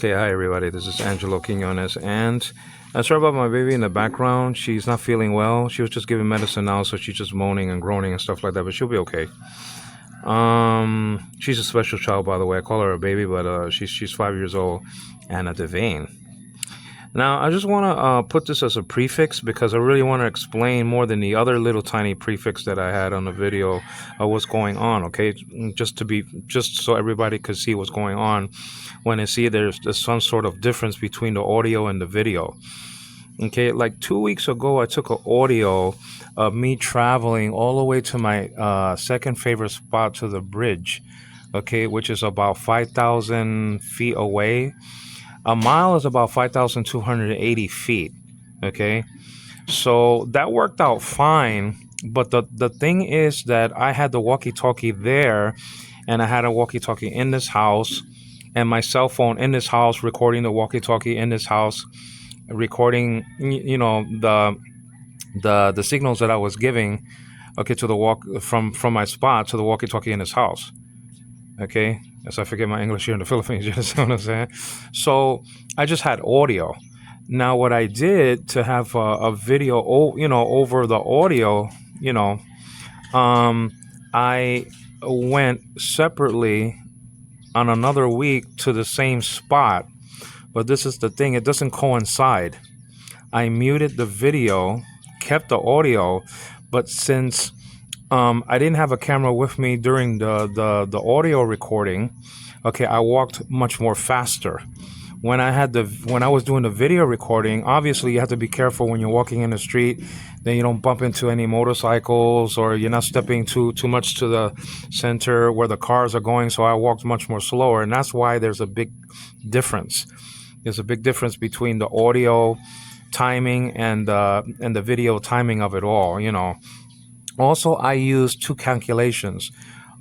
Okay, hi everybody. This is Angelo Quinones, and sorry about my baby in the background. She's not feeling well. She was just giving medicine now, so she's just moaning and groaning and stuff like that. But she'll be okay. She's a special child, by the way. I call her a baby, but she's 5 years old and a divine. Now, I just want to put this as a prefix because I really want to explain more than the other little tiny prefix that I had on the video of what's going on, okay? Just so everybody could see what's going on when they see there's some sort of difference between the audio and the video. Okay, like 2 weeks ago, I took an audio of me traveling all the way to my second favorite spot to the bridge, okay, which is about 5,000 feet away. A mile is about 5,280 feet. Okay. So that worked out fine. But the thing is that I had the walkie-talkie there and I had a walkie-talkie in this house and my cell phone in this house, recording the walkie-talkie in this house, recording, the signals that I was giving, okay, to the walk from my spot to the walkie-talkie in this house. Okay, as I forget my English here in the Philippines, you understand what I'm saying? So I just had audio. Now, what I did to have a video, over the audio, I went separately on another week to the same spot, but this is the thing, it doesn't coincide. I muted the video, kept the audio, but since I didn't have a camera with me during the audio recording, okay, I walked much more faster. When I was doing the video recording, obviously you have to be careful when you're walking in the street, then you don't bump into any motorcycles or you're not stepping too much to the center where the cars are going. So I walked much more slower, and that's why there's a big difference. There's a big difference between the audio timing and the video timing of it all, Also, I used two calculations: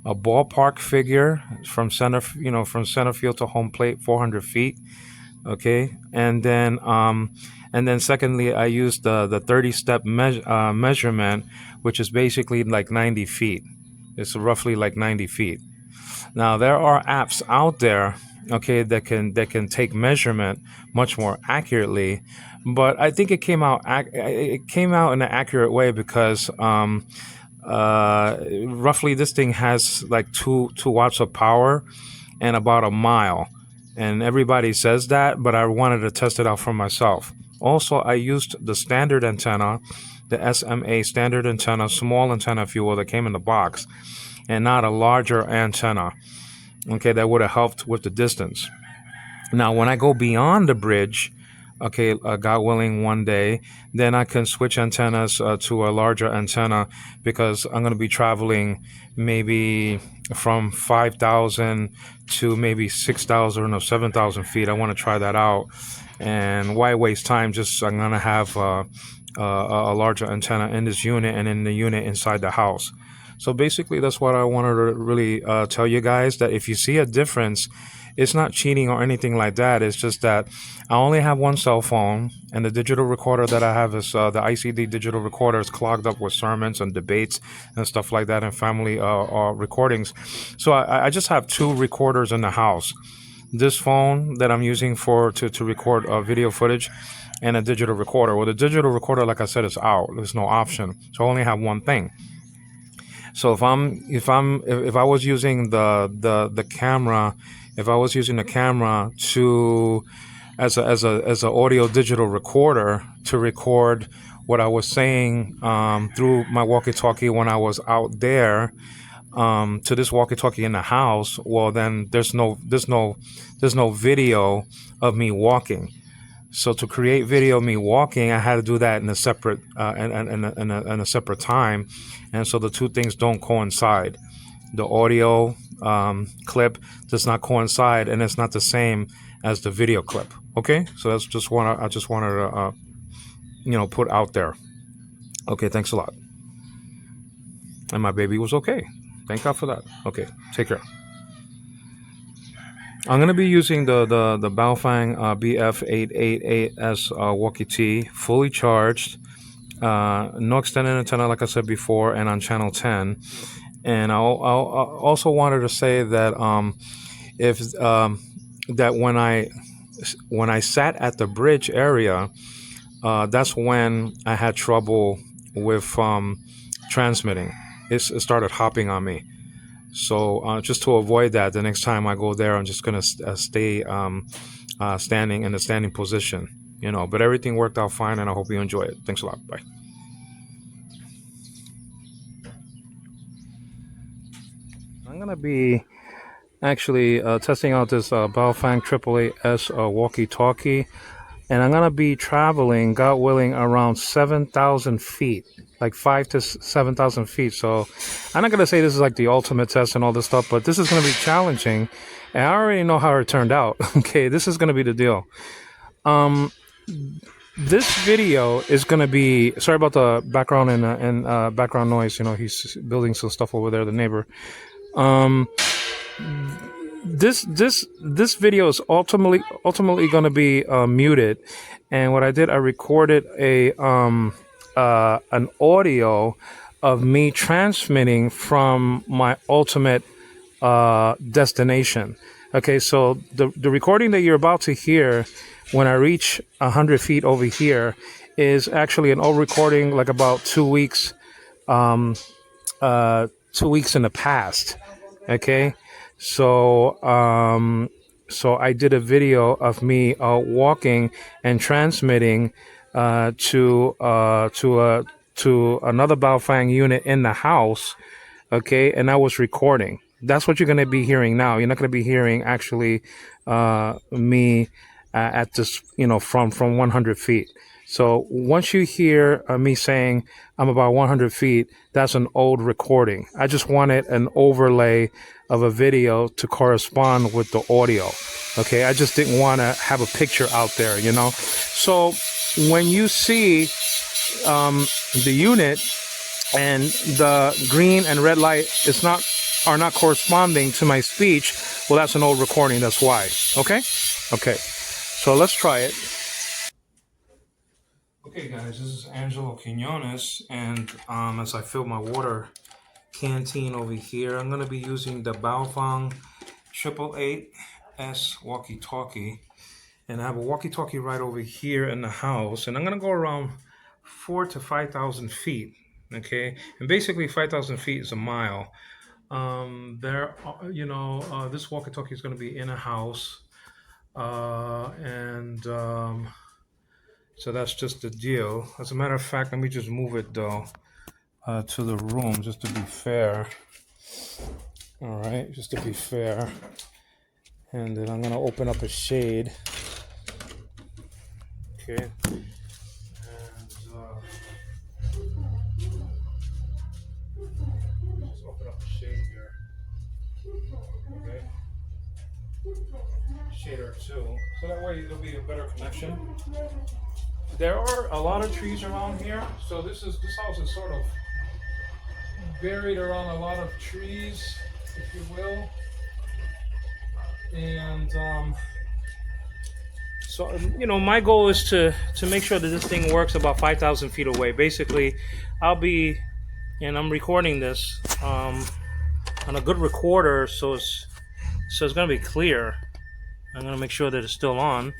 a ballpark figure from center field to home plate, 400 feet. Okay, and then secondly, I used the 30-step measurement, which is basically like 90 feet. It's roughly like 90 feet. Now, there are apps out there, okay, that can take measurement much more accurately, but I think it came out in an accurate way because roughly this thing has like two watts of power and about a mile, and everybody says that, but I wanted to test it out for myself. Also, I used the standard antenna, the SMA standard antenna, small antenna, if you will, that came in the box, and not a larger antenna. Okay, that would have helped with the distance. Now, when I go beyond the bridge, okay, God willing, one day, then I can switch antennas to a larger antenna because I'm going to be traveling maybe from 5,000 to maybe 6,000 or 7,000 feet. I want to try that out. And why waste time? I'm going to have a larger antenna in this unit and in the unit inside the house. So basically, that's what I wanted to really tell you guys, that if you see a difference, it's not cheating or anything like that. It's just that I only have one cell phone, and the digital recorder that I have is the ICD digital recorder is clogged up with sermons and debates and stuff like that and family recordings. So I just have two recorders in the house. This phone that I'm using to record video footage, and a digital recorder. Well, the digital recorder, like I said, is out. There's no option. So I only have one thing. So if I was using the camera, if I was using the camera to as a audio digital recorder to record what I was saying through my walkie-talkie when I was out there to this walkie-talkie in the house, well, then there's no video of me walking. So to create video of me walking, I had to do that in a separate in a separate time, and so the two things don't coincide. The audio clip does not coincide, and it's not the same as the video clip. Okay, so that's just I just wanted to put out there. Okay, thanks a lot. And my baby was okay. Thank God for that. Okay, take care. I'm going to be using the BAOFANG BF888S walkie-T, fully charged, no extended antenna like I said before, and on channel 10. And I also wanted to say that if that when I when I sat at the bridge area, that's when I had trouble with transmitting. It started hopping on me. So just to avoid that, the next time I go there, I'm just gonna stay standing in the standing position. But everything worked out fine, and I hope you enjoy it. Thanks a lot. Bye. I'm gonna be actually testing out this BAOFANG AAAS walkie-talkie, and I'm gonna be traveling, God willing, around 7,000 feet, like 5 to 7,000 feet. So I'm not gonna say this is like the ultimate test and all this stuff, but this is gonna be challenging, and I already know how it turned out. Okay, this is gonna be the deal. This video is gonna be, sorry about the background and background noise. He's building some stuff over there, the neighbor. This video is ultimately going to be muted, and what I did, I recorded an audio of me transmitting from my ultimate destination. Okay, so the recording that you're about to hear when I reach 100 feet over here is actually an old recording, like about 2 weeks, 2 weeks in the past. Okay, so I did a video of me walking and transmitting to another Baofang unit in the house. Okay, and I was recording. That's what you're going to be hearing now. You're not going to be hearing actually me at this, from 100 feet. So once you hear me saying I'm about 100 feet, that's an old recording. I just wanted an overlay of a video to correspond with the audio. Okay, I just didn't want to have a picture out there, So when you see the unit and the green and red light are not corresponding to my speech, well, that's an old recording. That's why. Okay. So let's try it. Okay, guys, this is Angelo Quinones, and as I fill my water canteen over here, I'm gonna be using the BAOFANG 888S walkie-talkie, and I have a walkie-talkie right over here in the house, and I'm gonna go around 4,000 to 5,000 feet. Okay, and basically 5,000 feet is a mile. This walkie-talkie is gonna be in a house, and so that's just the deal. As a matter of fact, let me just move it though to the room just to be fair. All right, just to be fair. And then I'm gonna open up a shade. Okay. And just open up a shade here. Okay. Shade or two. So that way there'll be a better connection. There are a lot of trees around here, so this house is sort of buried around a lot of trees, if you will. And so my goal is to make sure that this thing works about 5,000 feet away. Basically, I'm recording this on a good recorder, so it's gonna be clear. I'm gonna make sure that it's still on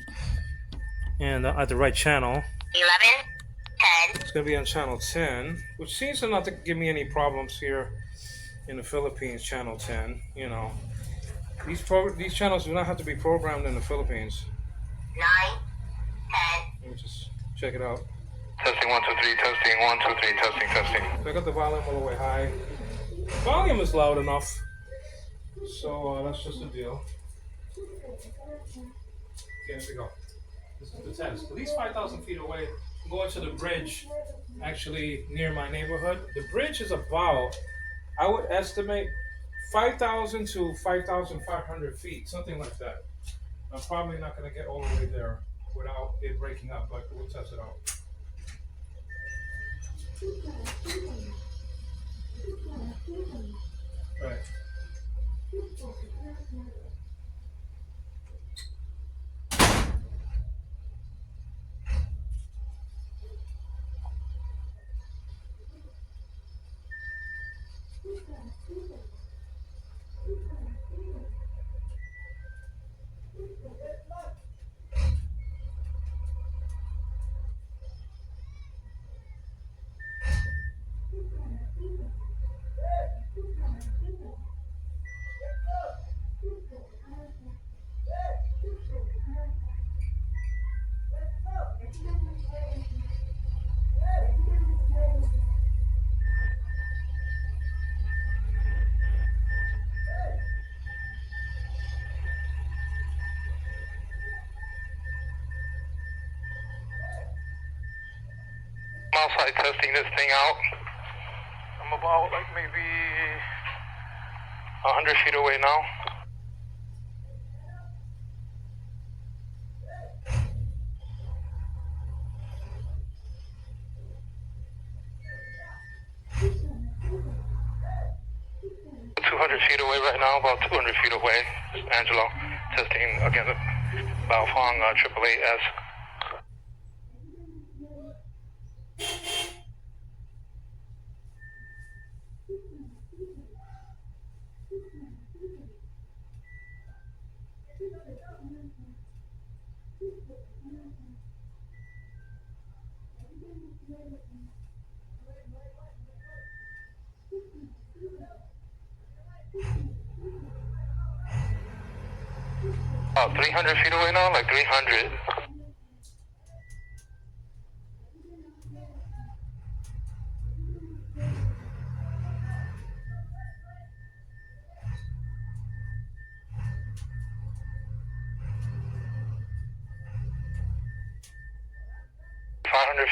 and at the right channel. 11, 10. It's gonna be on channel 10, which seems to not to give me any problems here in the Philippines. Channel 10, these channels do not have to be programmed in the Philippines. 9, 10. Let me just check it out. Testing 1 2 3. Testing 1 2 3. Testing. So I got the volume all the way high. Volume is loud enough, so that's just the deal. Okay, here we go. This is the test. At least 5,000 feet away, I'm going to the bridge, actually near my neighborhood. The bridge is about, I would estimate, 5,000 to 5,500 feet, something like that. I'm probably not going to get all the way there without it breaking up, but we'll test it out. Right. I'm outside testing this thing out. I'm about like maybe 100 feet away now. Feet away right now, about 200 feet away. Angelo testing again the BAOFANG 888S. About 300 feet away now, like 300.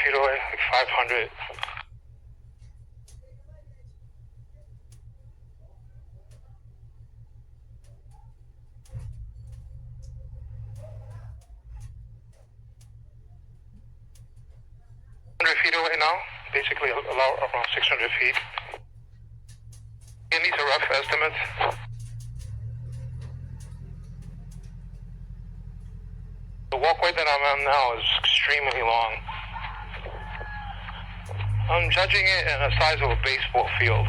Feet away, like 500. Feet away now, basically around 600 feet. And these are rough estimates. The walkway that I'm on now is extremely long. I'm judging it in the size of a baseball field,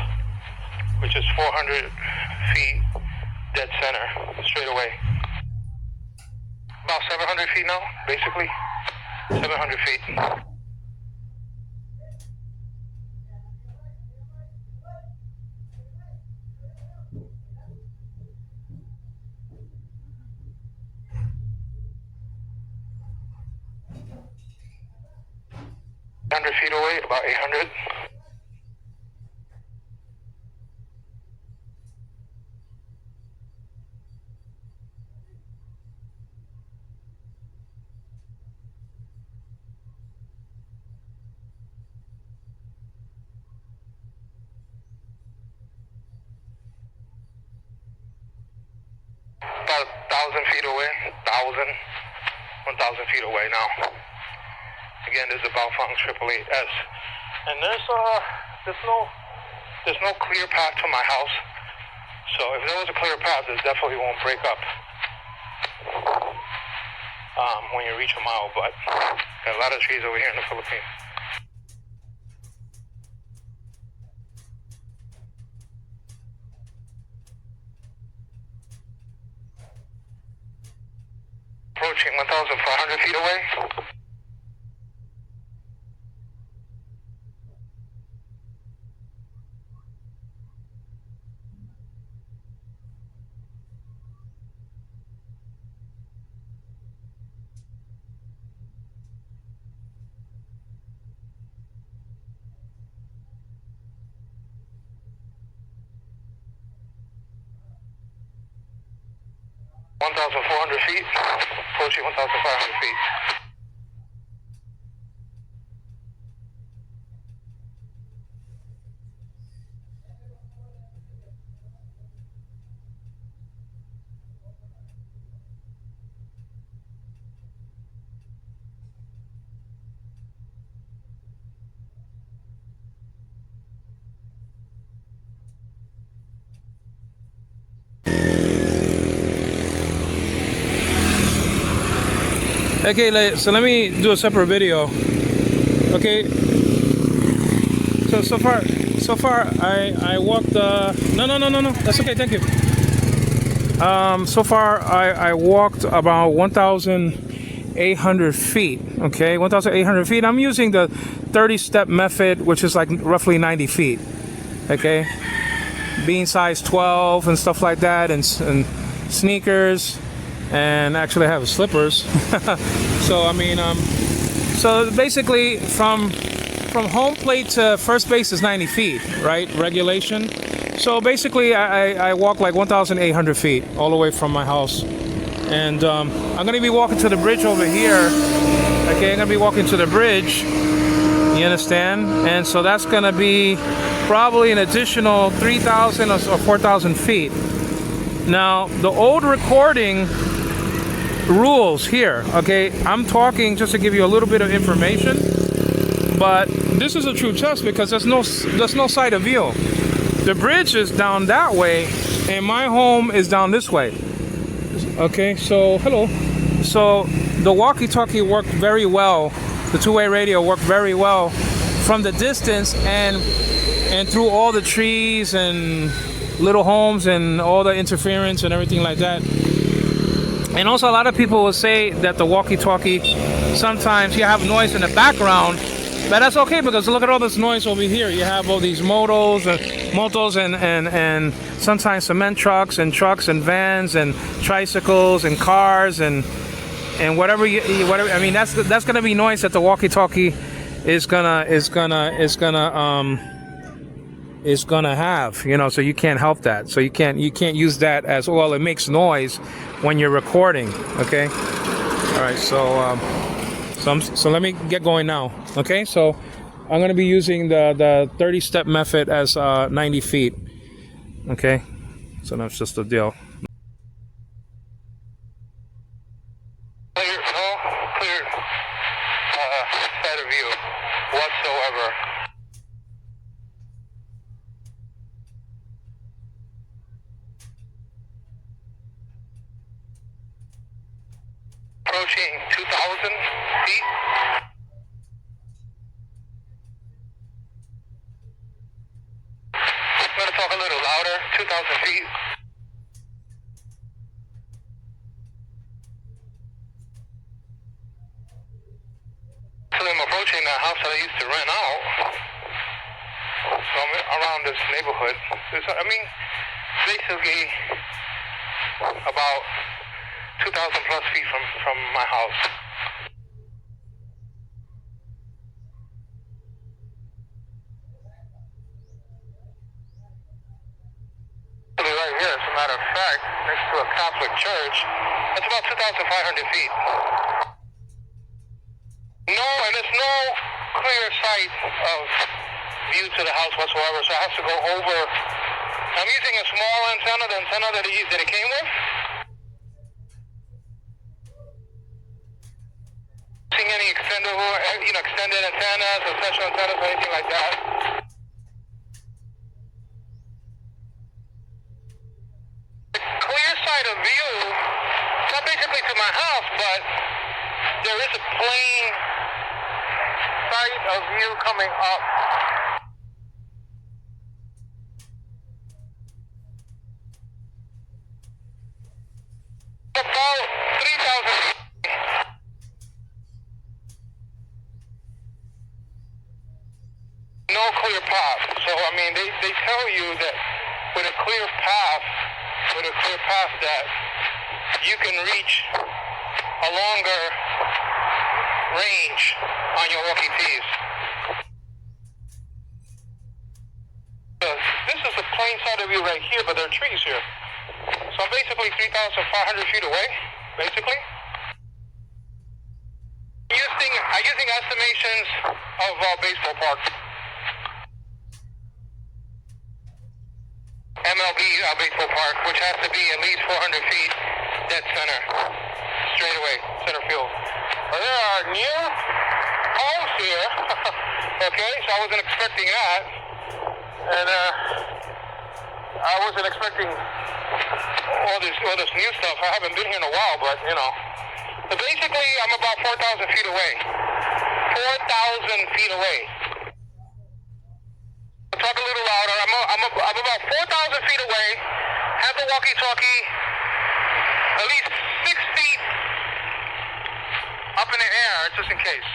which is 400 feet dead center, straight away. About 700 feet now, basically. 700 feet. 100 feet away, about 800. About 1,000 feet away, 1,000 feet away now. Again, this is a BAOFANG 888S, and there's no clear path to my house. So if there was a clear path, this definitely won't break up when you reach a mile. But got a lot of trees over here in the Philippines. Approaching 1,400 feet away. Feet, approaching 1,500 feet. Okay, so let me do a separate video. Okay, so far I walked no, that's okay, thank you. So far I walked about 1,800 feet. Okay, 1,800 feet. I'm using the 30-step method, which is like roughly 90 feet. Okay, being size 12 and stuff like that, and sneakers. And actually I have slippers. So I mean, so basically from home plate to first base is 90 feet, right? Regulation. So basically I walk like 1,800 feet all the way from my house. And I'm gonna be walking to the bridge over here. Okay, I'm gonna be walking to the bridge. You understand? And so that's going to be probably an additional 3,000 or 4,000 feet. Now, the old recording rules here, okay? I'm talking just to give you a little bit of information, but this is a true test because there's no side of view. The bridge is down that way, and my home is down this way. Okay, so hello. So the walkie-talkie worked very well. The two-way radio worked very well from the distance and through all the trees and little homes and all the interference and everything like that. And also, a lot of people will say that the walkie-talkie, sometimes you have noise in the background, but that's okay because look at all this noise over here. You have all these motos and sometimes cement trucks and vans and tricycles and cars and whatever. I mean, that's gonna be noise that the walkie-talkie is gonna have. You know, so you can't help that. So you can't use that as well. It makes noise when you're recording. Okay. All right. So let me get going now. Okay. So I'm gonna be using the 30-step method as 90 feet. Okay. So that's just the deal. Clear side of view whatsoever. Approaching 2,000 feet. I'm going to talk a little louder. 2,000 feet. So I'm approaching the house that I used to rent out. So I'm around this neighborhood. I mean, basically about 2,000 plus feet from my house. Right here, as a matter of fact, next to a Catholic church, it's about 2,500 feet. No, and there's no clear sight of view to the house whatsoever, so I have to go over. I'm using a small antenna, the antenna that it came with. Using any extended antennas or special antennas or anything like that. The clear side of view, not basically to my house, but there is a plain sight of view coming up. About 3,000 feet. No clear path. So, I mean, they tell you that with a clear path that you can reach a longer range on your walkie-talkies. This is the plain side of view right here, but there are trees here. So I'm basically 3,500 feet away, basically. I'm using estimations of baseball park. MLB baseball park, which has to be at least 400 feet dead center, straight away, center field. Well, there are new homes here. Okay, so I wasn't expecting that. And I wasn't expecting all this new stuff. I haven't been here in a while, but you know. So basically, I'm about 4,000 feet away. 4,000 feet away. I'll talk a little louder. I'm about 4,000 feet away. Have the walkie-talkie at least 6 feet up in the air, just in case.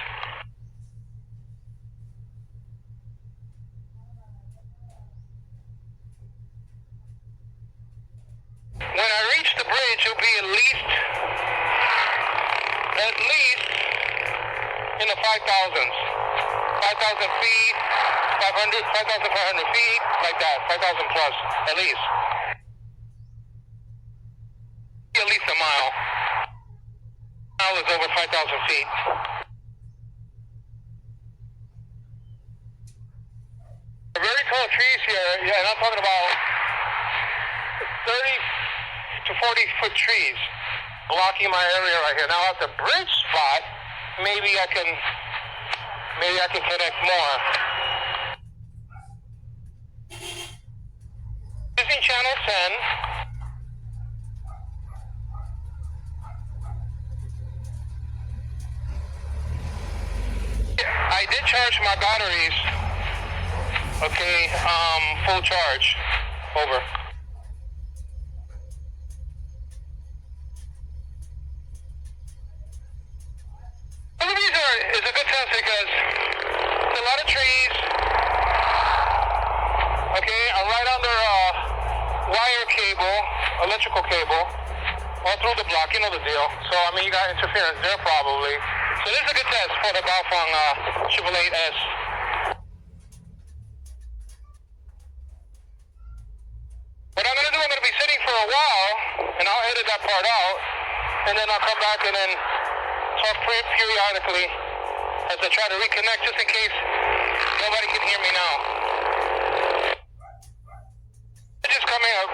When I reach the bridge, it'll be at least in the 5,000s. 5,000 feet, 5,500 feet, like that, 5,000 plus, at least. At least a mile. A mile is over 5,000 feet. of trees here, yeah, and I'm talking about 30 to 40-foot trees blocking my area right here. Now at the bridge spot, maybe I can connect more. Using channel 10. I did charge my batteries. Okay, full charge. Over. Is a good test because there's a lot of trees. Okay, I'm right under a wire cable, electrical cable, all through the block. You know the deal. So I mean, you got interference there probably. So this is a good test for the BAOFANG 888S. What I'm gonna do, I'm gonna be sitting for a while, and I'll edit that part out, and then I'll come back and then talk periodically as I try to reconnect, just in case nobody can hear me now. It's just coming up.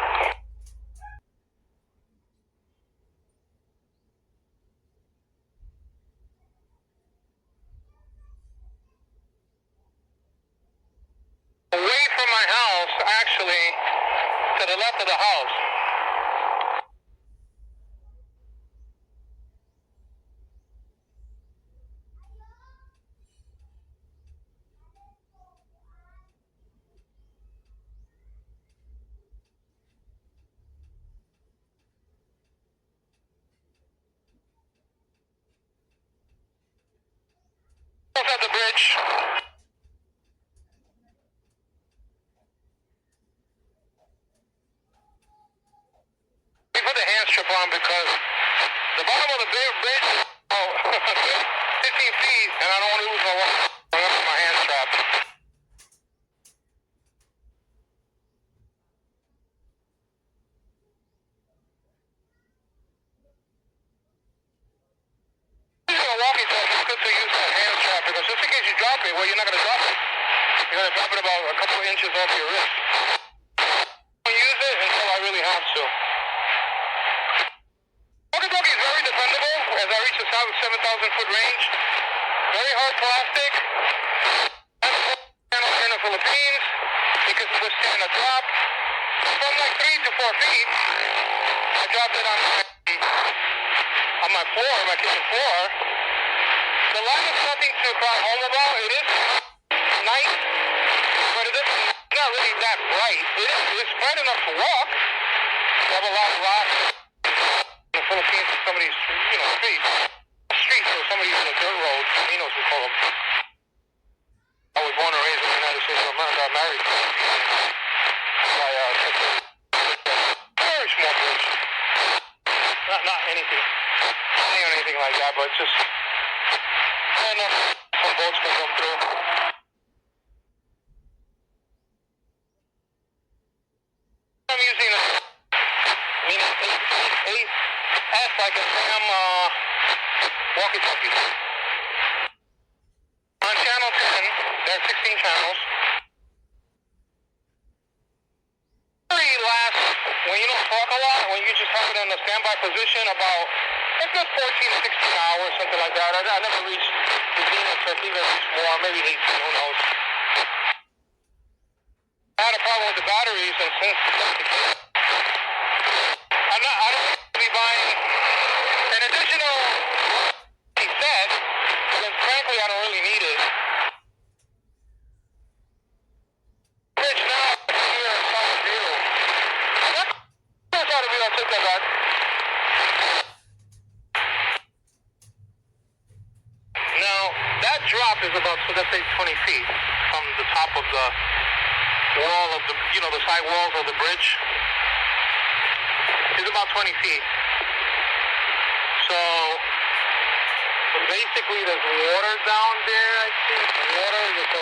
Away from my house, actually, to the left of the house. At the bridge. We put the hand strip on because the bottom of the bridge is about 15 feet, and I don't want to lose my hand strap. Using a walkie-talkie, it's good to use that hand strap because just in case you drop it, well, you're not going to drop it. You're going to drop it about a couple of inches off your wrist. I don't use it until I really have to. Walkie-talkie is very dependable as I reach the 7,000-foot range. Very hard plastic. Channel here in the Philippines. It can withstand a drop. From like 3 to 4 feet, I dropped it on my floor, my kitchen floor. The light is nothing to cry home about. It is night, but it is not really that bright. It's bright enough to walk. We have a lot of rocks in the Philippines and some of these, streets. Streets or some of these dirt roads, caminos we call them. I was born and raised in the United States of America. I married by very small bridge. Not anything. Or anything like that, but just enough some boats can come through. I'm using a 8S like a Sam walkie-talkie. On channel 10, there are 16 channels. When you don't talk a lot, when you just have it in a standby position about a good 14 to 16 hours, something like that. I never reached the zenith, so I think I reached more, maybe 18, who knows. I had a problem with the batteries, and since I don't want to be buying an additional set, because frankly I don't really need it. Bridge now, here in South View. I'll take that back. Now, that drop is about, so let's say 20 feet from the top of the wall of the, the side walls of the bridge. It's about 20 feet. So, basically there's water down there, I think. Water, so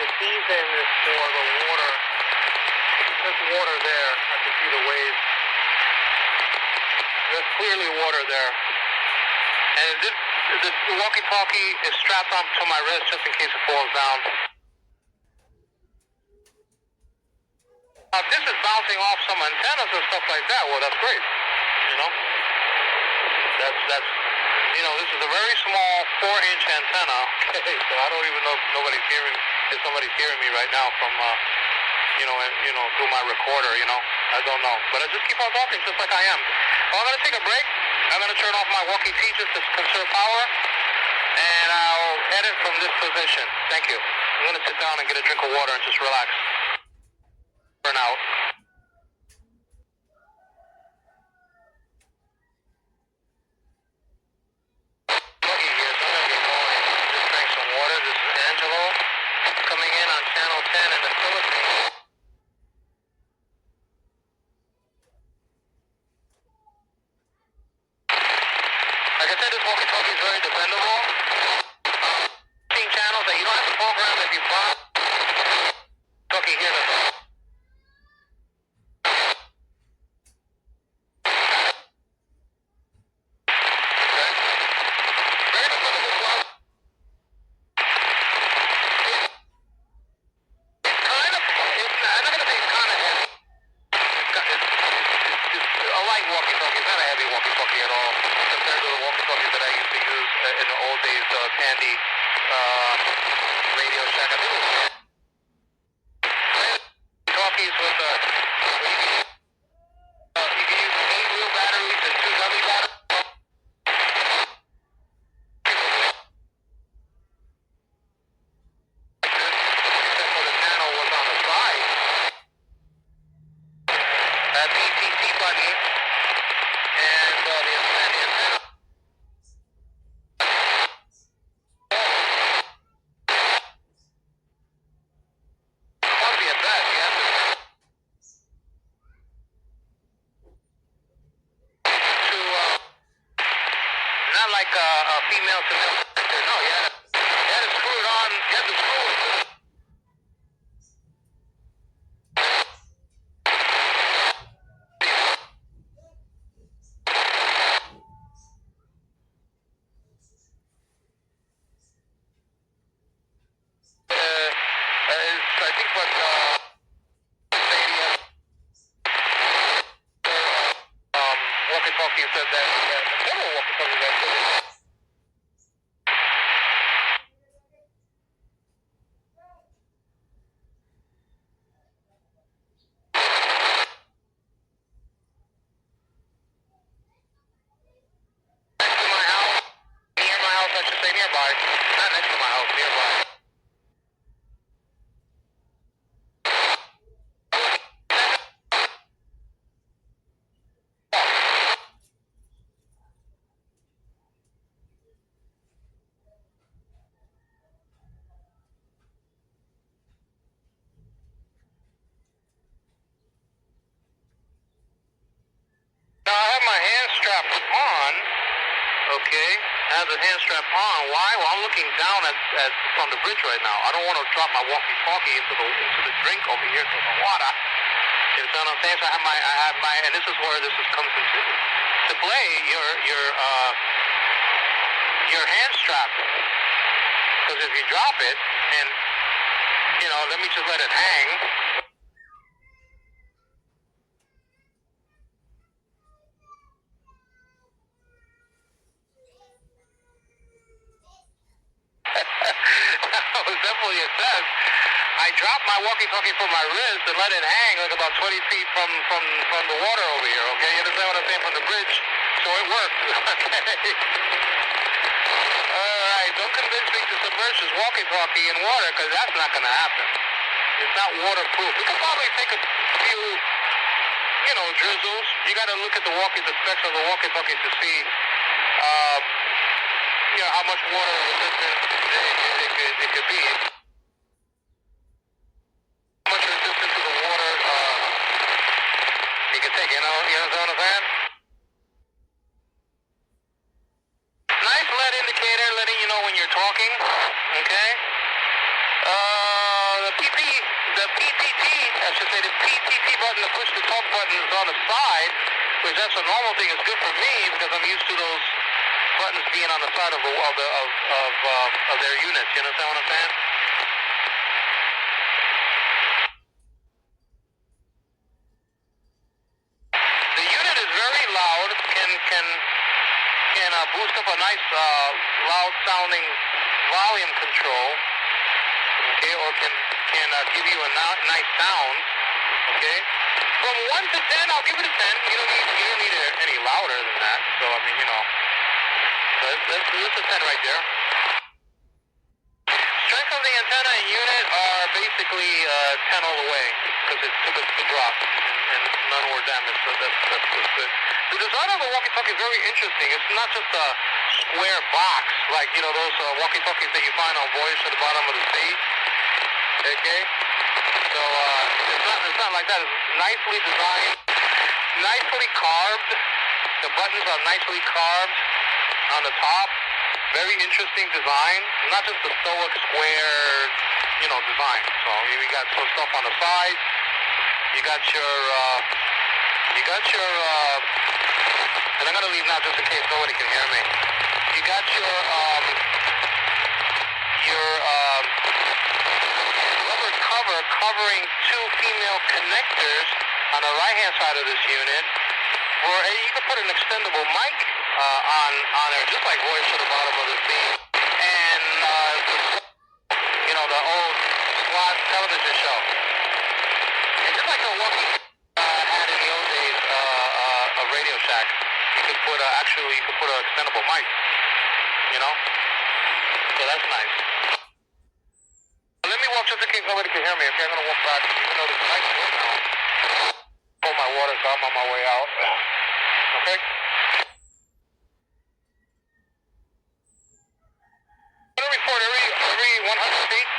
the season is for the water. There's water there. I can see the waves. There's clearly water there. And the walkie-talkie is strapped onto my wrist just in case it falls down. This is bouncing off some antennas and stuff like that. Well, that's great. You know, that's this is a very small 4-inch antenna. Okay, so I don't even know if somebody's hearing me right now from through my recorder. I don't know, but I just keep on talking just like I am. Well, I'm gonna take a break. I'm gonna turn off my walkie-talkie just to conserve power, and I'll edit from this position. Thank you. I'm gonna sit down and get a drink of water and just relax. Burn out. Lucky here, so I'm gonna get going. Just drank some water. This is Angelo coming in on channel 10 in the Philippines. Like I said, this walkie-talkie is very dependable. 15 channels that you don't have to program if you buy. Talkie here. Handy Radio Shack. I think it was talkies with you can use 8 real batteries and 2 dummy batteries. Except for the channel was on the side. That ATT button and the antenna. Not like a female to male connector. No, you had to screw it on. You had to screw it. I think what walkie-talkie said that. Several walkie-talkies that said that. I should say nearby. Not next to my house, nearby. Now I have my hand strapped on. Okay, I have the hand strap on. Why? Well, I'm looking down at from the bridge right now. I don't want to drop my walkie-talkie into the drink over here to the water. You understand what I'm saying? So I have my, and this is where comes into play. Your hand strap, because if you drop it, and let me just let it hang. That was definitely a test. I dropped my walkie-talkie from my wrist and let it hang like about 20 feet from the water over here, okay? You understand what I'm saying? From the bridge. So it worked. Okay. Alright, don't convince me to submerge this walkie-talkie in water, because that's not going to happen. It's not waterproof. We could probably take a few, drizzles. You got to look at the specs of the walkie-talkie to see, how much water resistant it could be. How much resistance to the water you can take, you know what I'm saying? Nice LED indicator letting you know when you're talking, okay? The PTT, I should say the PTT button, the push to talk button is on the side, which that's a normal thing. It's good for me because I'm used to those buttons being on the side of their units. You understand what I'm saying? boost up a nice loud sounding volume control, okay, or can give you a nice sound, okay. From 1 to 10, I'll give it a 10. You don't need it any louder than that. So I mean, so this is a 10 right there. Strength of the antenna and unit are basically 10 all the way because it's too good to drop and none were damaged. So that's good. The design of the walkie-talkie is very interesting. It's not just a square box like those walkie-talkies that you find on Voyage to the Bottom of the Sea. Okay, so it's not like that. It's nicely designed, nicely carved. The buttons are nicely carved on the top. Very interesting design. Not just the stoic square, design. So you got some stuff on the sides. You got your, and I'm gonna leave now just in case nobody can hear me. You got your rubber cover covering 2 female connectors on the right-hand side of this unit, where you can put an extendable mic on there, just like Voyage to the Bottom of the Sea, and the old slot television show. And just like the walkie had in the old days, a Radio Shack, you could put an extendable mic, so that's nice. Let me walk just in case nobody can hear me. Okay, I'm gonna walk back. Even though there's a nice wind now. Pull my water, so I'm on my way out. Okay. I'm gonna report every 100 feet.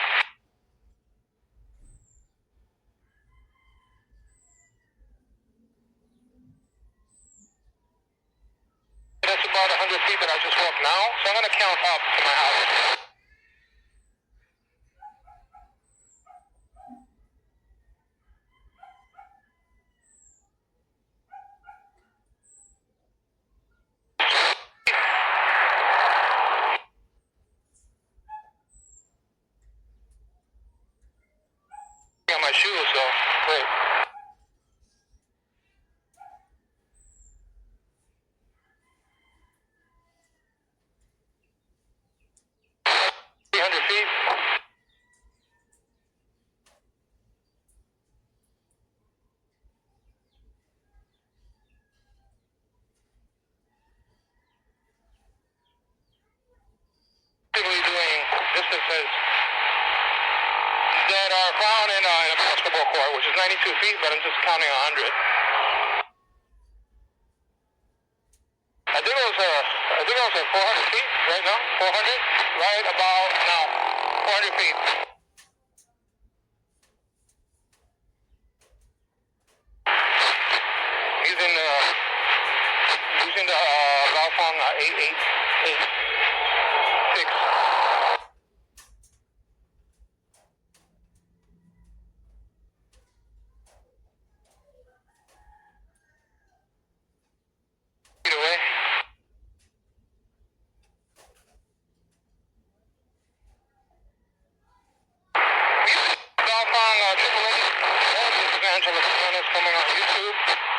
That's about 100 feet that I just walked now. So I'm gonna count up to my house. On my shoes, so great. Feet. Typically doing distances that are found in a basketball court, which is 92 feet, but I'm just counting 100. I think it was at 400 feet right now. 400, right about now. 400 feet. Using the BAOFANG 886. Feet away. Angelo coming on YouTube,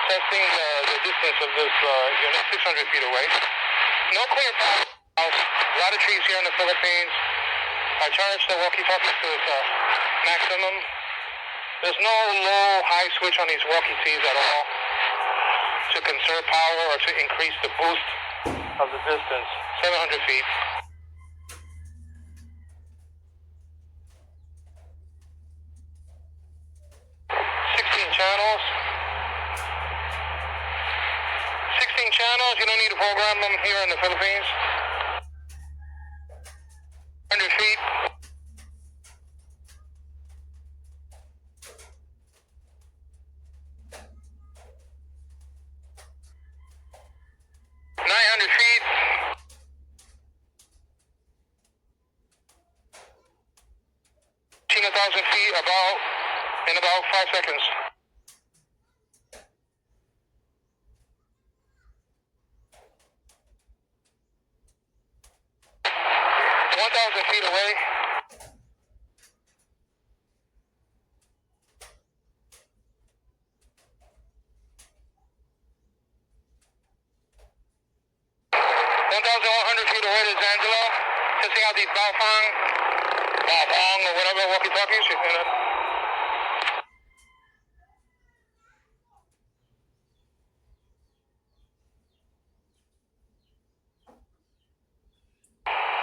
testing the distance of this unit, 600 feet away. No clear path. A lot of trees here in the Philippines. I charged the walkie-talkies to its maximum. There's no low-high switch on these walkie-talkies at all to conserve power or to increase the boost of the distance. 700 feet. 16 channels. 16 channels. You don't need to program them here in the Philippines. 100 feet. Feet. 1,000 feet in about 5 seconds. 1,000 feet away. feet away to Angelo, testing out these BAOFANG, or whatever walkie-talkies.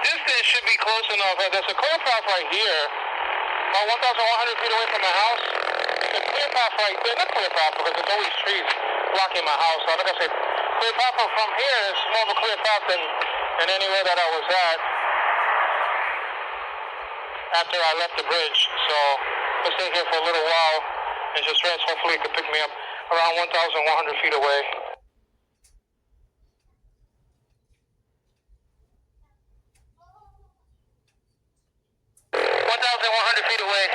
Distance should be close enough. There's a clear path right here, about 1,100 feet away from my house. There's a clear path right there. Not clear path because there's always trees blocking my house. So like I said, clear path from here is more of a clear path than anywhere that I was at after I left the bridge. So I'll stay here for a little while and just rest. Hopefully it could pick me up around 1,100 feet away. 1,100 feet away.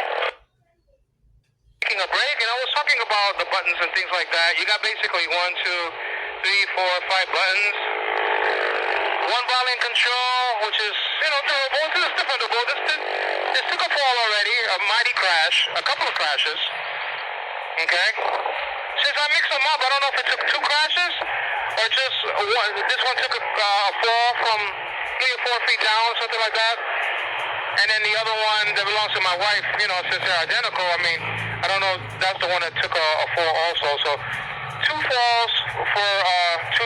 Taking a break, and I was talking about the buttons and things like that. You got basically 1, 2, 3, 4, 5 buttons. One volume control, which is, durable. This is defendable. This took a fall already, a mighty crash, a couple of crashes. Okay? Since I mixed them up, I don't know if it took 2 crashes or just one. This one took a fall from 3 or 4 feet down, something like that. And then the other one that belongs to my wife, since they're identical, I mean, I don't know, that's the one that took a fall also. So 2 falls for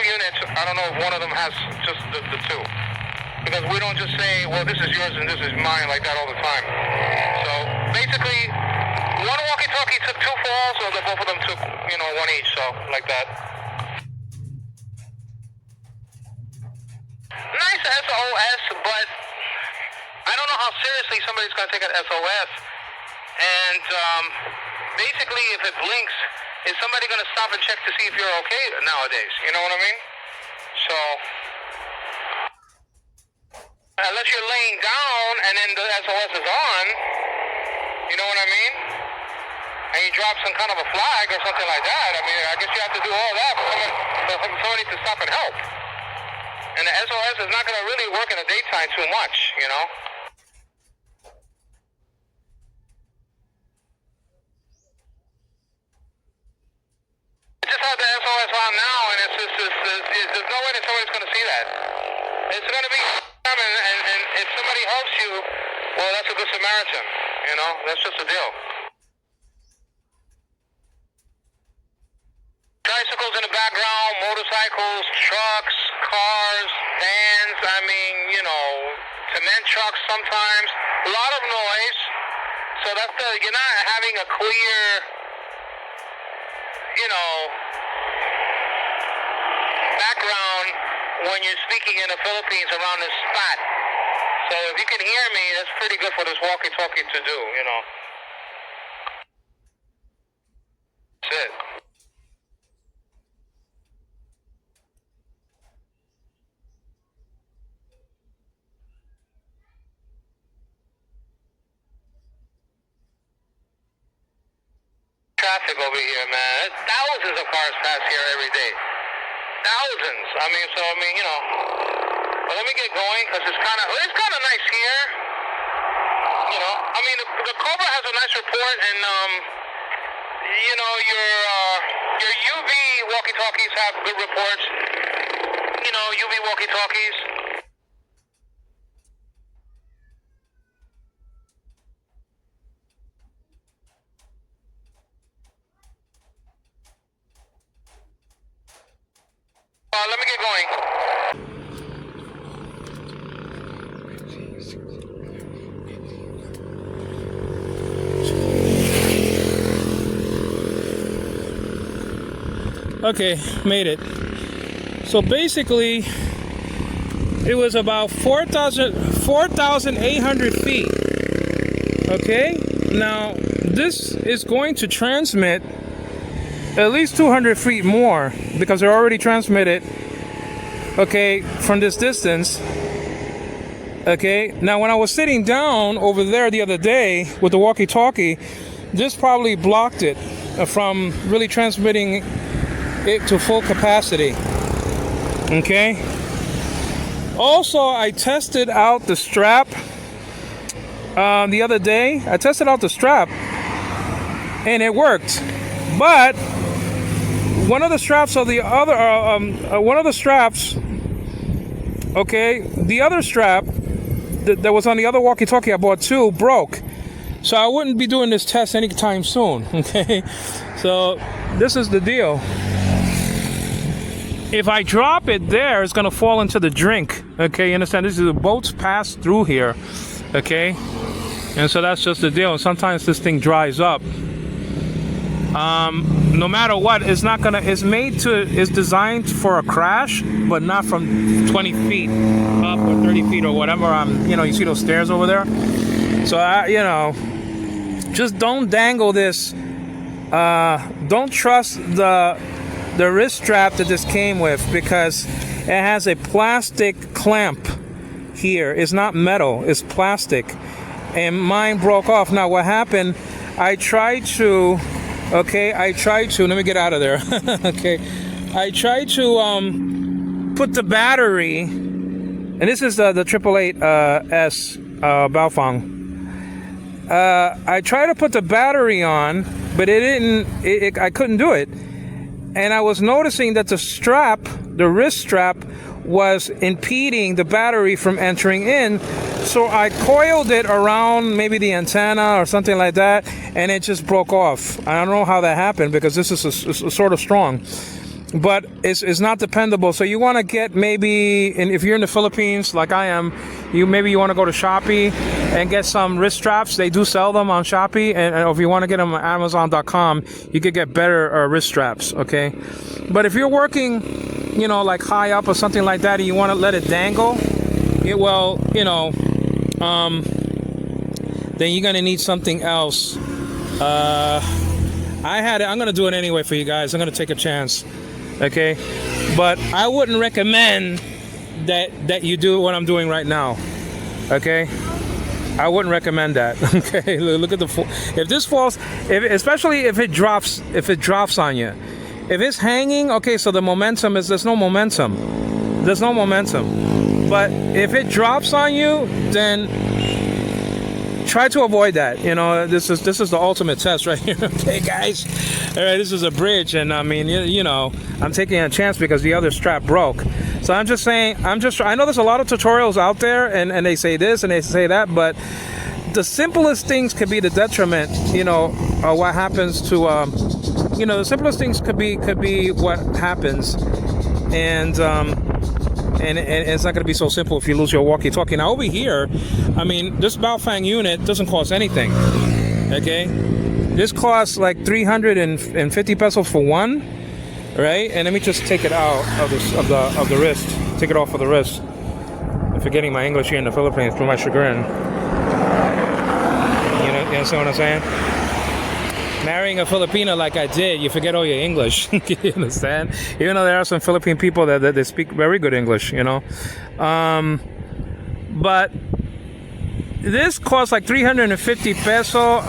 2 units. I don't know if one of them has just the 2. Because we don't just say, well, this is yours and this is mine like that all the time. So basically, one walkie-talkie took 2 falls, so the both of them took, 1 each, so like that. Nice SOS, but I don't know how seriously somebody's going to take an SOS. And basically, if it blinks, is somebody going to stop and check to see if you're okay nowadays? You know what I mean? So, unless you're laying down and then the SOS is on, you know what I mean? And you drop some kind of a flag or something like that. I mean, I guess you have to do all that for somebody to stop and help. And the SOS is not going to really work in the daytime too much, Just have the SOS on now, and there's no way that somebody's going to see that. It's going to be and if somebody helps you, well, that's a good Samaritan, that's just the deal. Tricycles in the background, motorcycles, trucks, cars, vans, cement trucks sometimes, a lot of noise. So you're not having a clear, background when you're speaking in the Philippines around this spot. So if you can hear me, that's pretty good for this walkie-talkie to do, That's it. Traffic over here, man. Thousands of cars pass here every day. Thousands. But let me get going because it's kind of nice here. The Cobra has a nice report, and your UV walkie-talkies have good reports. UV walkie-talkies. Let me get going. Okay, made it. So basically, it was about 4,800 feet. Okay, now this is going to transmit at least 200 feet more because they're already transmitted, okay, from this distance. Okay, now when I was sitting down over there the other day with the walkie-talkie, this probably blocked it from really transmitting it to full capacity. Okay, also I tested out the strap the other day. I tested out the strap and it worked, but one of the straps of the other one of the straps okay, the other strap that was on the other walkie-talkie I bought too broke. So I wouldn't be doing this test anytime soon, okay? So this is the deal. If I drop it there, it's gonna fall into the drink, okay? You understand? This is the boats pass through here, okay? And so that's just the deal. And sometimes this thing dries up. No matter what, it's not gonna. It's designed for a crash, but not from 20 feet up or 30 feet or whatever. You see those stairs over there. So just don't dangle this. Don't trust the wrist strap that this came with, because it has a plastic clamp here. It's not metal. It's plastic, and mine broke off. Now what happened? I tried to. Let me get out of there. Okay. I tried to put the battery, and this is the 888S BAOFANG. I tried to put the battery on, but I couldn't do it. And I was noticing that the wrist strap, was impeding the battery from entering in. So I coiled it around maybe the antenna or something like that, and it just broke off. I don't know how that happened, because this is sort of strong, but it's not dependable. So you want to get maybe, and if you're in the Philippines like I am, you want to go to Shopee and get some wrist straps. They do sell them on Shopee, and if you want to get them on Amazon.com, you could get better wrist straps. Okay, but if you're working, like high up or something like that, and you want to let it dangle, then you're gonna need something else. I'm gonna do it anyway for you guys. I'm gonna take a chance, okay? But I wouldn't recommend that you do what I'm doing right now, okay? I wouldn't recommend that. Okay, look at if this falls, especially if it drops on you. If it's hanging, okay, so there's no momentum. But if it drops on you, then try to avoid that. This is the ultimate test right here. Okay, guys. All right, this is a bridge, and I mean, I'm taking a chance because the other strap broke. So I'm just saying, I know there's a lot of tutorials out there, and they say this and they say that, but the simplest things could be the detriment. What happens to the simplest things could be what happens, and it's not going to be so simple if you lose your walkie-talkie. Now over here, I mean, this BAOFANG unit doesn't cost anything. Okay, this costs like 350 pesos for one, right? And let me just take it out of the wrist. Take it off of the wrist. I'm forgetting my English here in the Philippines for my chagrin. You understand what I'm saying? Marrying a Filipina like I did, you forget all your English. You understand? Even though there are some Philippine people that they speak very good English, but this costs like 350 peso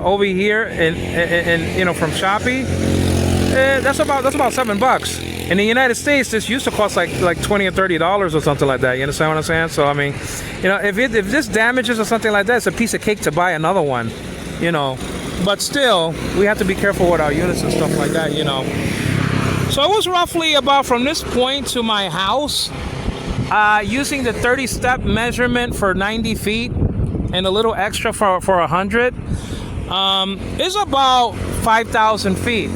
over here, and from Shopee. That's about $7. In the United States, this used to cost like $20 or $30 or something like that. You understand what I'm saying? So I mean, if this damages or something like that, it's a piece of cake to buy another one. But still, we have to be careful with our units and stuff like that. So it was roughly about from this point to my house, using the 30-step measurement for 90 feet and a little extra for 100, is about 5,000 feet.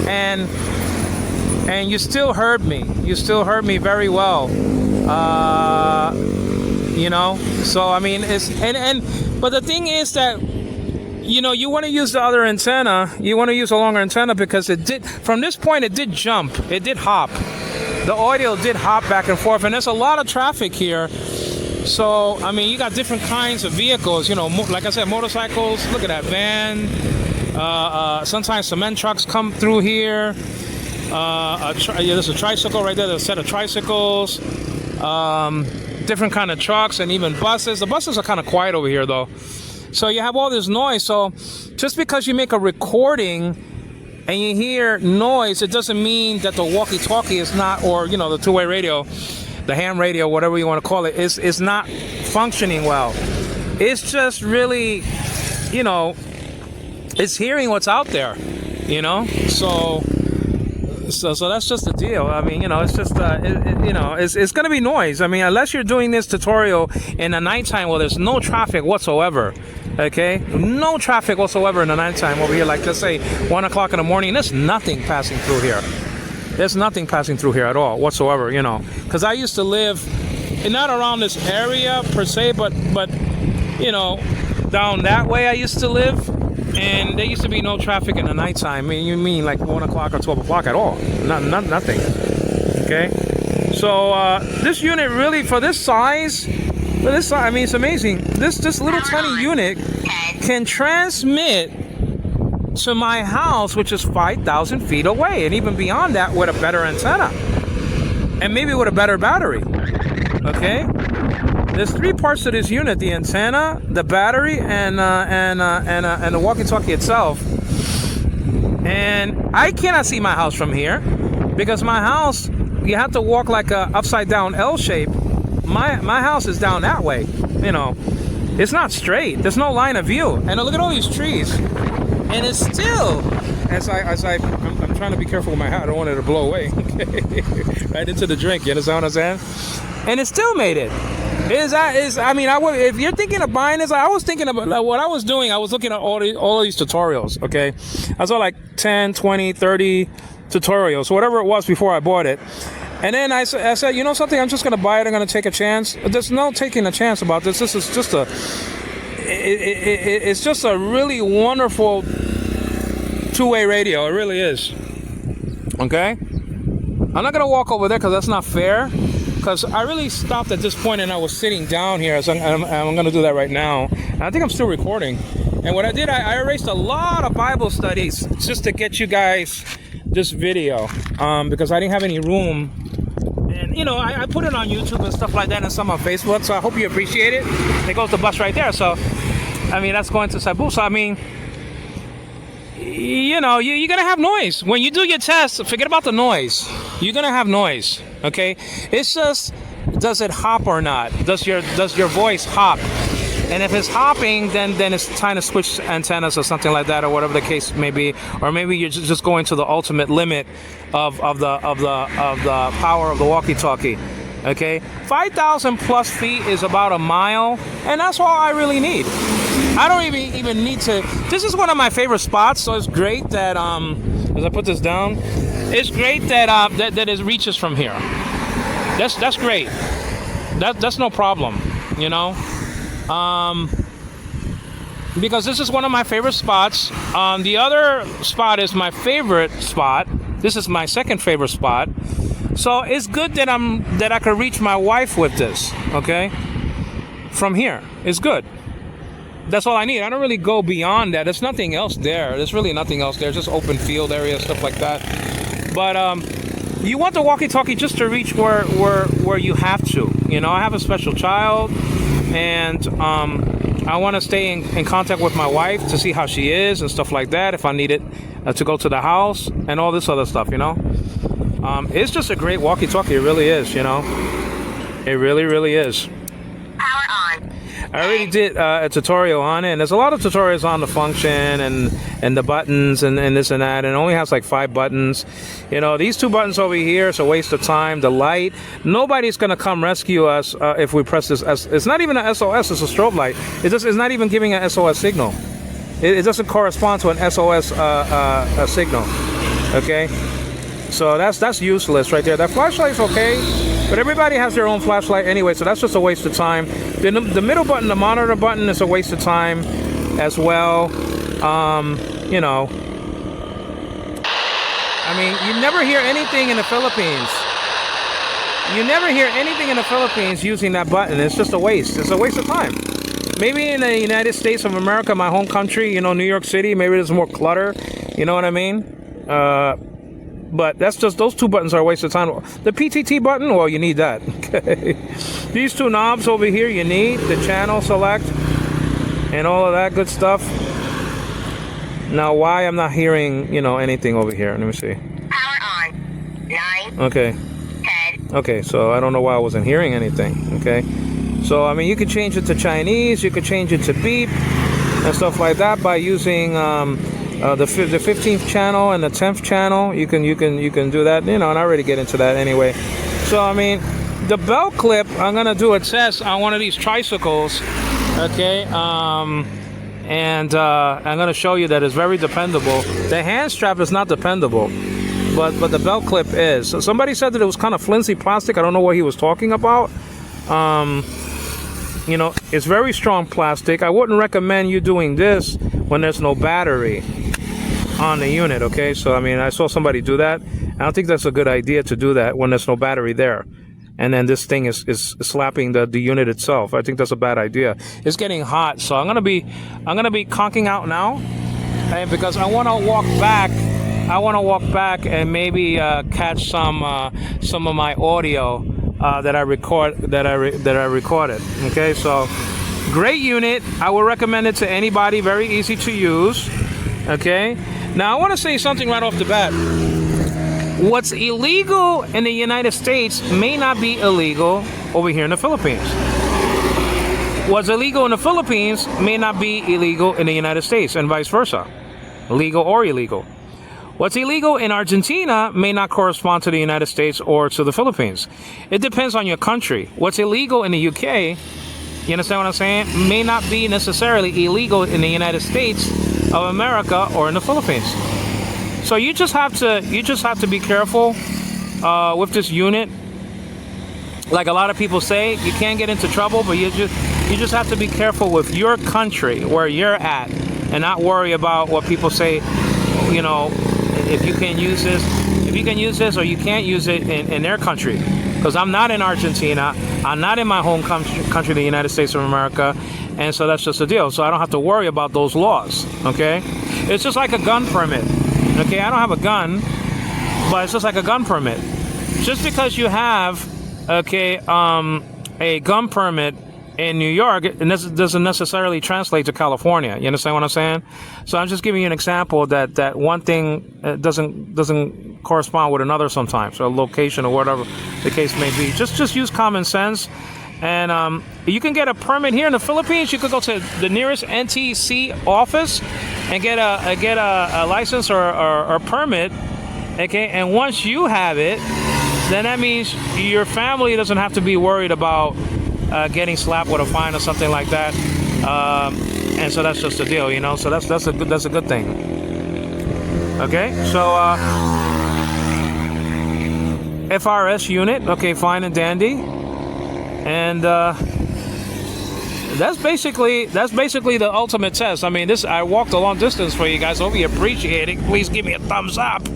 And you still heard me. You still heard me very well. So I mean, but the thing is that, you want to use the other antenna. You want to use a longer antenna because from this point, it did jump. It did hop. The audio did hop back and forth. And there's a lot of traffic here. So, I mean, you got different kinds of vehicles. Like I said, motorcycles. Look at that van. Sometimes cement trucks come through here. There's a tricycle right there. There's a set of tricycles. Different kind of trucks and even buses. The buses are kind of quiet over here, though. So you have all this noise. So just because you make a recording and you hear noise, it doesn't mean that the walkie-talkie is not, or the two-way radio, the ham radio, whatever you want to call it, is not functioning well. It's just really, it's hearing what's out there, So So that's just the deal. I mean, it's just it's going to be noise. I mean, unless you're doing this tutorial in the nighttime where there's no traffic whatsoever. Okay, no traffic whatsoever in the nighttime over here. Like let's say 1 o'clock in the morning. There's nothing passing through here. There's nothing passing through here at all whatsoever. Because I used to live not around this area per se, but down that way I used to live. And there used to be no traffic in the nighttime. I mean, you mean like 1 o'clock or 12 o'clock at all? Nothing. Okay. So this unit really, for this size, I mean, it's amazing. This little tiny unit can transmit to my house, which is 5,000 feet away, and even beyond that with a better antenna, and maybe with a better battery. Okay. There's 3 parts to this unit: the antenna, the battery, and the walkie-talkie itself. And I cannot see my house from here because my house, you have to walk like a upside down L shape. My house is down that way. It's not straight. There's no line of view. And look at all these trees. And it's still, I'm trying to be careful with my hat. I don't want it to blow away. Right into the drink. You understand what I'm saying? And it still made it. If you're thinking of buying this, I was thinking about what I was doing. I was looking at all these tutorials, okay? I saw like 10, 20, 30 tutorials, whatever it was before I bought it. And then I said, you know something? I'm just going to buy it. I'm going to take a chance. There's no taking a chance about this. This is just it's just a really wonderful two-way radio. It really is. Okay? I'm not going to walk over there because that's not fair. Because I really stopped at this point and I was sitting down here. So I'm going to do that right now. And I think I'm still recording. And what I did, I erased a lot of Bible studies just to get you guys this video. Because I didn't have any room. And, I put it on YouTube and stuff like that and some on Facebook. So I hope you appreciate it. There goes the bus right there. So, that's going to Cebu. So, you're going to have noise. When you do your test, forget about the noise. You're going to have noise, okay? It's just, does it hop or not? Does your voice hop? And if it's hopping, then it's time to switch antennas or something like that, or whatever the case may be. Or maybe you're just going to the ultimate limit of the power of the walkie-talkie, okay? 5,000 plus feet is about a mile, and that's all I really need. I don't even need to. This is one of my favorite spots, so it's great that as I put this down, it's great that that it reaches from here. That's great. That's no problem, because this is one of my favorite spots. The other spot is my favorite spot. This is my second favorite spot. So it's good that I could reach my wife with this. Okay, from here, it's good. That's all I need. I don't really go beyond that. There's nothing else there. There's really nothing else there. Just open field area, stuff like that. But you want the walkie-talkie just to reach where you have to. I have a special child, and I want to stay in contact with my wife to see how she is and stuff like that. If I need it to go to the house and all this other stuff, it's just a great walkie-talkie. It really is. It really, really is. Power on. I already did a tutorial on it, and there's a lot of tutorials on the function and the buttons and this and that, and it only has like 5 buttons. These 2 buttons over here, it's a waste of time. The light, nobody's going to come rescue us if we press this. It's not even an SOS, it's a strobe light. It's not even giving an SOS signal. It doesn't correspond to an SOS signal, okay? So that's useless right there. That flashlight's okay, but everybody has their own flashlight anyway, so that's just a waste of time. The middle button, the monitor button, is a waste of time as well. You never hear anything in the Philippines. You never hear anything in the Philippines using that button. It's just a waste. It's a waste of time. Maybe in the United States of America, my home country, New York City, maybe there's more clutter. You know what I mean? But that's just, those 2 buttons are a waste of time. The PTT button, well, you need that. Okay. These 2 knobs over here, you need the channel select and all of that good stuff. Now, why I'm not hearing, anything over here? Let me see. Power on. 9. Okay. 10. Okay, so I don't know why I wasn't hearing anything. Okay. So, you could change it to Chinese. You could change it to beep and stuff like that by using the 15th channel and the 10th channel. You can do that, and I already get into that anyway. So I mean, the belt clip, I'm gonna do a test on one of these tricycles, okay, and I'm gonna show you that it's very dependable. The hand strap is not dependable, but the belt clip is. So somebody said that it was kind of flimsy plastic. I don't know what he was talking about. It's very strong plastic. I wouldn't recommend you doing this when there's no battery on the unit, okay? So I mean, I saw somebody do that. I don't think that's a good idea to do that when there's no battery there, and then this thing is slapping the unit itself. I think that's a bad idea. It's getting hot, so I'm gonna be conking out now, and because I want to walk back and maybe catch some of my audio that I recorded. Okay, so great unit. I would recommend it to anybody. Very easy to use. Okay, now I want to say something right off the bat. What's illegal in the United States may not be illegal over here in the Philippines. What's illegal in the Philippines may not be illegal in the United States, and vice versa, legal or illegal. What's illegal in Argentina may not correspond to the United States or to the Philippines. It depends on your country. What's illegal in the UK, you understand what I'm saying, may not be necessarily illegal in the United States of America or in the Philippines. So you just have to be careful with this unit. Like a lot of people say, you can't get into trouble, but you just have to be careful with your country, where you're at, and not worry about what people say. If you can use this or you can't use it in their country. Because I'm not in Argentina, I'm not in my home country, the United States of America, and so that's just the deal. So I don't have to worry about those laws, okay? It's just like a gun permit, okay? I don't have a gun, but it's just like a gun permit. Just because you have, okay, a gun permit in New York, it doesn't necessarily translate to California. You understand what I'm saying? So I'm just giving you an example that one thing doesn't correspond with another sometimes, or location or whatever the case may be. Just use common sense, and you can get a permit here in the Philippines. You could go to the nearest NTC office and get a license or a permit. Okay, and once you have it, then that means your family doesn't have to be worried about getting slapped with a fine or something like that, and so that's just the deal, So that's a good thing. Okay, so FRS unit, okay, fine and dandy, and that's basically the ultimate test. I mean, I walked a long distance for you guys. Hope you appreciate it. Please give me a thumbs up,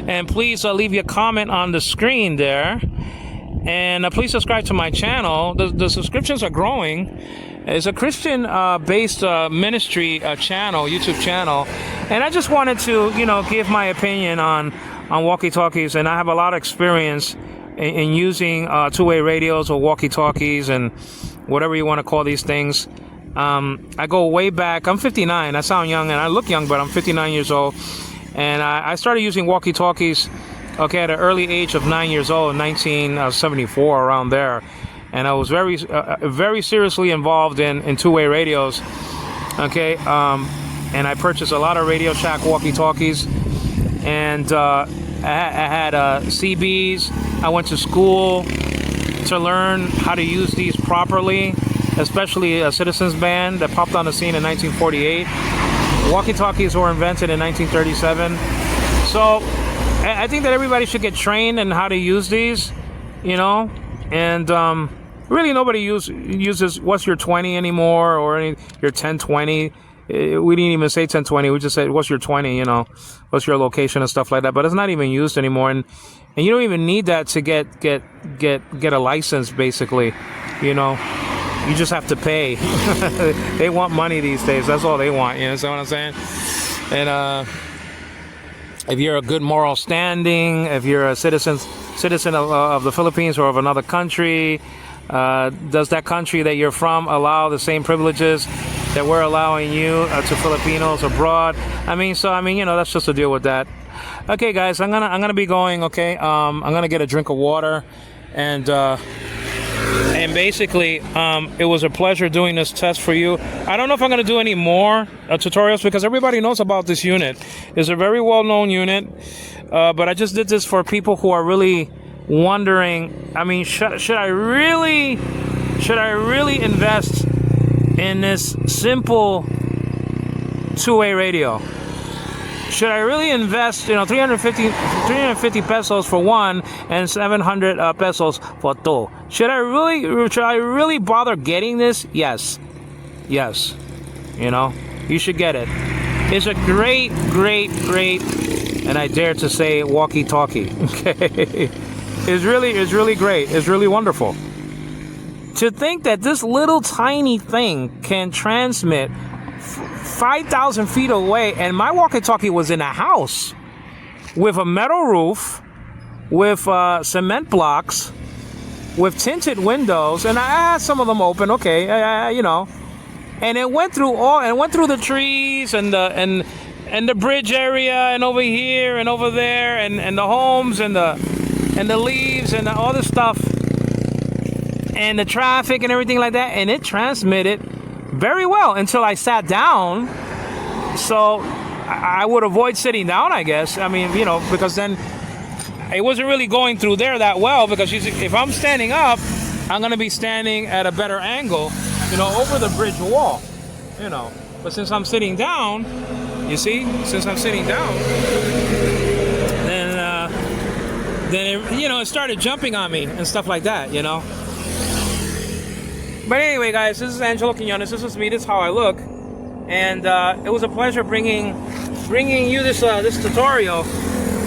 and please leave your comment on the screen there. And please subscribe to my channel. The subscriptions are growing. It's a Christian-based ministry channel, YouTube channel. And I just wanted to, give my opinion on walkie-talkies. And I have a lot of experience in using two-way radios or walkie-talkies and whatever you want to call these things. I go way back. I'm 59. I sound young and I look young, but I'm 59 years old. And I started using walkie-talkies at an early age of 9 years old, in 1974, around there. And I was very seriously involved in two-way radios. Okay, and I purchased a lot of Radio Shack walkie-talkies, and I had CBs. I went to school to learn how to use these properly, especially a Citizens Band that popped on the scene in 1948. Walkie-talkies were invented in 1937. So I think that everybody should get trained in how to use these, and really nobody uses what's your 20 anymore, or your 1020. We didn't even say 1020. We just said what's your 20, what's your location and stuff like that. But it's not even used anymore, and you don't even need that to get a license. Basically, you just have to pay. They want money these days. That's all they want. You know what I'm saying? And if you're a good moral standing, if you're a citizen of the Philippines or of another country, does that country that you're from allow the same privileges that we're allowing you to Filipinos abroad? That's just to deal with that. Okay, guys, I'm gonna be going. Okay, I'm gonna get a drink of water, and And basically, it was a pleasure doing this test for you. I don't know if I'm going to do any more tutorials because everybody knows about this unit. It's a very well-known unit, but I just did this for people who are really wondering. I mean, should I really invest in this simple two-way radio? Should I really invest, 350 pesos for one and 700 pesos for two? Should I really bother getting this? Yes. You should get it. It's a great, and I dare to say walkie-talkie. Okay, it's really great. It's really wonderful. To think that this little tiny thing can transmit 5,000 feet away, and my walkie-talkie was in a house with a metal roof, with cement blocks, with tinted windows, and I had some of them open. Okay, and it went through the trees and the bridge area, and over here and over there, and the homes and the leaves and all this stuff, and the traffic and everything like that, and it transmitted very well until I sat down. So I would avoid sitting down, I guess. I mean, because then it wasn't really going through there that well, because if I'm standing up, I'm going to be standing at a better angle, over the bridge wall, But since I'm sitting down, then it started jumping on me and stuff like that, But anyway, guys, this is Angelo Quinones. This is me. This is how I look, and it was a pleasure bringing you this tutorial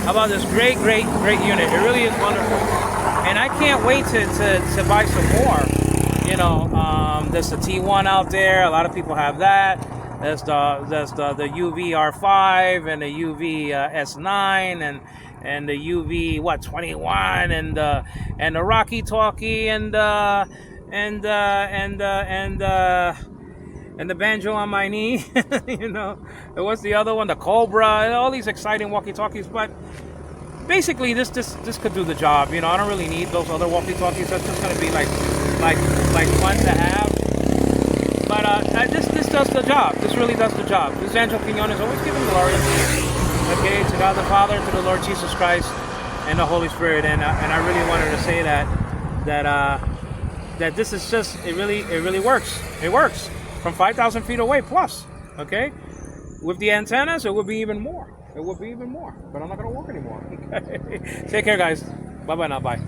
about this great unit. It really is wonderful, and I can't wait to buy some more. There's the T1 out there. A lot of people have that. There's the UV R5 and the UV S9 and the UV 21 and the Rocky Talkie and the banjo on my knee. What's the other one? The Cobra. All these exciting walkie-talkies. But basically, this could do the job. I don't really need those other walkie-talkies. That's just gonna be like fun to have. But this does the job. This really does the job. This is Angelo Quinones. Always giving glory. Okay, to God the Father, to the Lord Jesus Christ, and the Holy Spirit. And I really wanted to say that this is just, it really works. It works from 5,000 feet away plus, okay? With the antennas, it would be even more. But I'm not going to work anymore. Okay? Take care, guys. Bye-bye now. Bye.